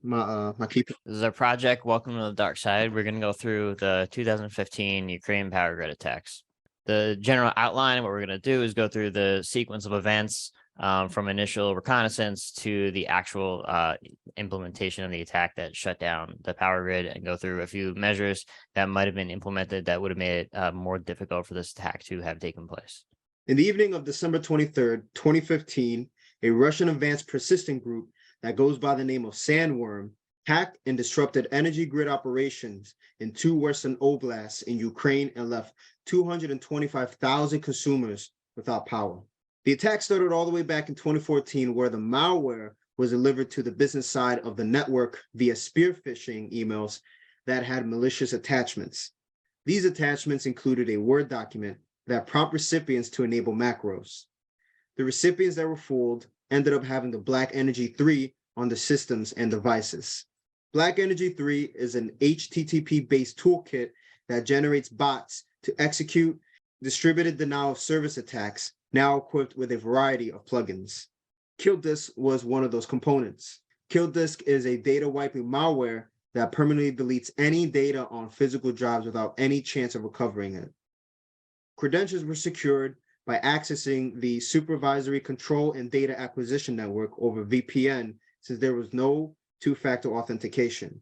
my key. This is our project, Welcome to the Dark Side. We're going to go through the 2015 Ukraine power grid attacks. The general outline of what we're going to do is go through the sequence of events from initial reconnaissance to the actual implementation of the attack that shut down the power grid, and go through a few measures that might have been implemented that would have made it more difficult for this attack to have taken place. In the evening of December 23rd, 2015, a Russian advanced persistent group that goes by the name of Sandworm hacked and disrupted energy grid operations in two Western oblasts in Ukraine and left 225,000 consumers without power. The attack started all the way back in 2014, where the malware was delivered to the business side of the network via spear phishing emails that had malicious attachments. These attachments included a Word document that prompted recipients to enable macros. The recipients that were fooled ended up having the Black Energy 3 on the systems and devices. Black Energy 3 is an HTTP-based toolkit that generates bots to execute distributed denial of service attacks, now equipped with a variety of plugins. KillDisk was one of those components. KillDisk is a data wiping malware that permanently deletes any data on physical drives without any chance of recovering it. Credentials were secured by accessing the Supervisory Control and Data Acquisition Network over VPN, since there was no two-factor authentication.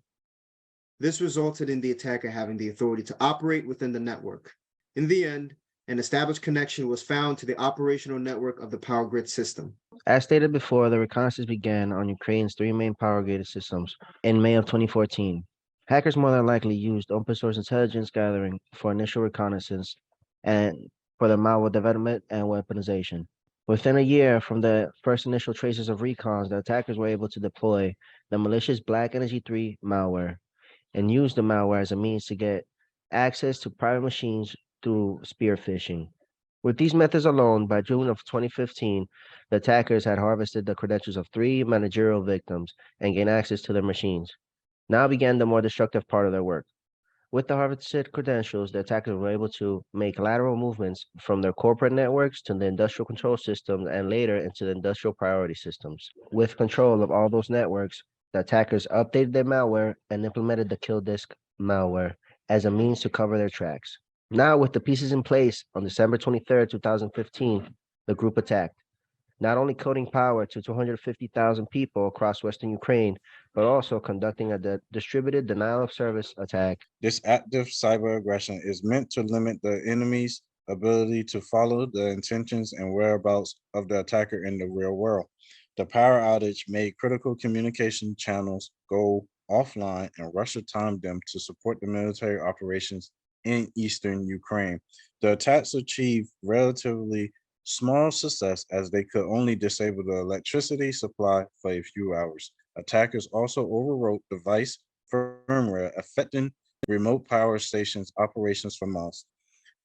This resulted in the attacker having the authority to operate within the network. In the end, an established connection was found to the operational network of the power grid system. As stated before, the reconnaissance began on Ukraine's three main power grid systems in May of 2014. Hackers more than likely used open source intelligence gathering for initial reconnaissance and for the malware development and weaponization. Within a year from the first initial traces of recons, the attackers were able to deploy the malicious Black Energy 3 malware and use the malware as a means to get access to private machines through spear phishing. With these methods alone, by June of 2015, the attackers had harvested the credentials of 3 managerial victims and gained access to their machines. Now began the more destructive part of their work. With the harvested credentials, the attackers were able to make lateral movements from their corporate networks to the industrial control systems and later into the industrial priority systems. With control of all those networks, the attackers updated their malware and implemented the KillDisk malware as a means to cover their tracks. Now, with the pieces in place, on December 23rd, 2015, the group attacked, not only cutting power to 250,000 people across Western Ukraine, but also conducting a distributed denial of service attack. This active cyber aggression is meant to limit the enemy's ability to follow the intentions and whereabouts of the attacker in the real world. The power outage made critical communication channels go offline, and Russia timed them to support the military operations in eastern Ukraine. The attacks achieved relatively small success as they could only disable the electricity supply for a few hours. Attackers also overwrote device firmware, affecting remote power stations' operations for months.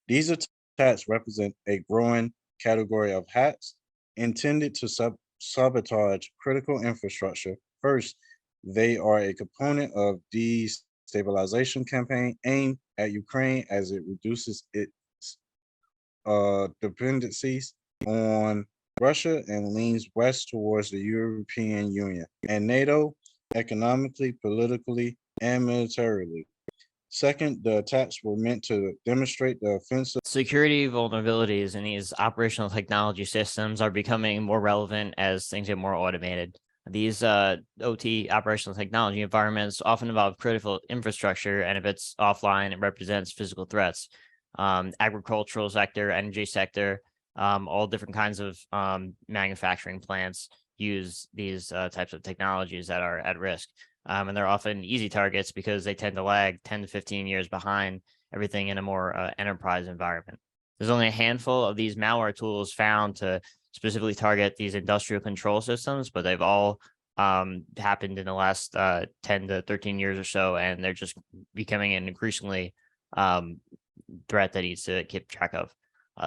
These attacks represent a growing category of hacks intended to sabotage critical infrastructure. First, they are a component of destabilization campaign aimed at Ukraine as it reduces its dependencies on Russia and leans west towards the European Union and NATO economically, politically, and militarily. Second, the attacks were meant to demonstrate the offensive. Security vulnerabilities in these operational technology systems are becoming more relevant as things get more automated. These OT operational technology environments often involve critical infrastructure, and if it's offline, it represents physical threats. Agricultural sector, energy sector, all different kinds of manufacturing plants use these types of technologies that are at risk. And they're often easy targets because they tend to lag 10 to 15 years behind everything in a more enterprise environment. There's only a handful of these malware tools found to specifically target these industrial control systems, but they've all happened in the last 10 to 13 years or so, and they're just becoming an increasingly threat that needs to keep track of.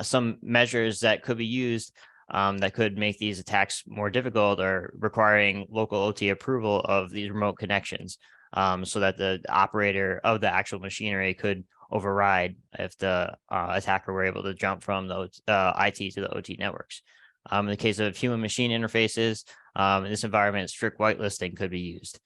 Some measures that could be used that could make these attacks more difficult are requiring local OT approval of these remote connections, so that the operator of the actual machinery could override if the attacker were able to jump from the IT to the OT networks. In the case of human machine interfaces, in this environment, strict whitelisting could be used.